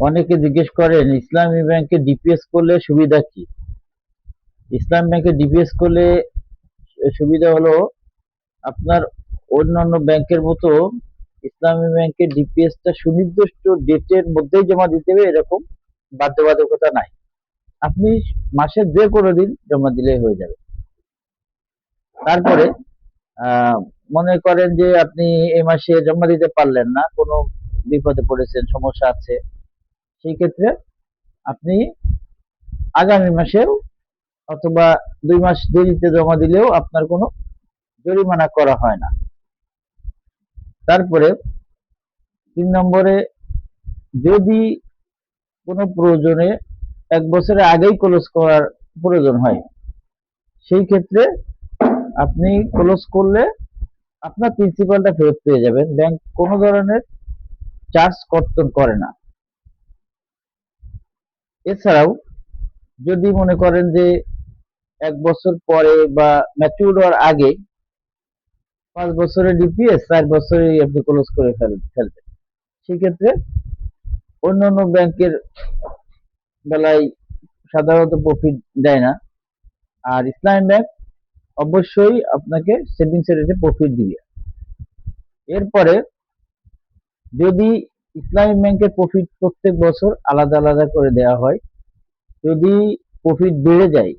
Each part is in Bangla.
অনেকে জিজ্ঞেস করেন ইসলামী ব্যাংকে ডিপিএস করলে সুবিধা কি? ইসলাম ব্যাংকে ডিপিএস করলে সুবিধা হলো আপনার অন্যান্য ব্যাংকের মতো ইসলামী ব্যাংকের ডিপিএস টা সুনির্দিষ্ট ডেটের মধ্যেই জমা দিতে হবে এরকম বাধ্যবাধকতা নাই। আপনি মাসের যে কোনো দিন জমা দিলেই হয়ে যাবে। তারপরে আহ, মনে করেন যে আপনি এই মাসে জমা দিতে পারলেন না, কোনো বিপদে পড়েছেন, সমস্যা আছে, সেই ক্ষেত্রে আপনি আগামী মাসেও অথবা 2 মাস দেরিতে জমা দিলেও আপনার কোনো জরিমানা করা হয় না। তারপরে 3 নম্বরে, যদি কোনো প্রয়োজনে 1 বছরের আগেই ক্লোজ করার প্রয়োজন হয়, সেই ক্ষেত্রে আপনি ক্লোজ করলে আপনার প্রিন্সিপালটা ফেরত পেয়ে যাবেন। ব্যাংক কোনো ধরনের চার্জ কর্তন করে না। এছাড়াও যদি মনে করেন যে 1 বছর পরে বা ম্যাচিউর হওয়ার আগে 5 বছরের ডিপিএস 4 বছরেই আপনি ক্লোজ করে ফেলবেন, সেক্ষেত্রে অন্যান্য ব্যাংকের বেলায় সাধারণত প্রফিট দেয় না। আর ইসলামী ব্যাংক অবশ্যই আপনাকে সেভিংস রেটে প্রফিট দিবে। এরপরে যদি ইসলামী ব্যাংকের প্রফিট প্রত্যেক বছর আলাদা আলাদা করে দেওয়া হয়, যদি প্রফিট বেড়ে যায়,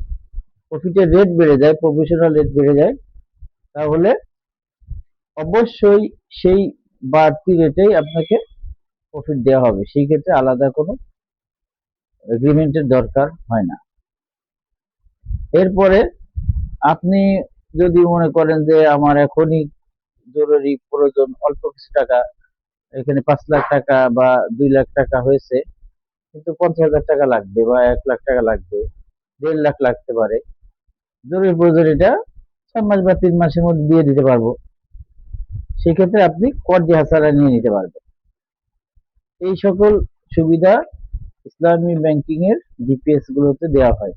প্রফিটের রেট বেড়ে যায়, প্রফেশনাল রেট বেড়ে যায়, তাহলে অবশ্যই সেই বাড়তি রেটেই আপনাকে প্রফিট দেওয়া হবে। সেই ক্ষেত্রে আলাদা কোনো এগ্রিমেন্টের দরকার হয় না। এরপরে আপনি যদি মনে করেন যে আমার এখনই জরুরি প্রয়োজন, অল্প কিছু টাকা, এখানে 5 লাখ টাকা বা 2 লাখ টাকা হয়েছে, কিন্তু 50,000 টাকা লাগবে বা 1 লাখ টাকা লাগবে, 1.5 লাখ লাগতে পারে, জরুরি প্রয়োজন, এটা 6 মাস বা 3 মাসের মধ্যে দিয়ে দিতে পারবো, সেক্ষেত্রে আপনি কর্জি হাসারা নিয়ে নিতে পারবেন। এই সকল সুবিধা ইসলামী ব্যাংকিং এর ডিপিএস গুলোতে দেওয়া হয়।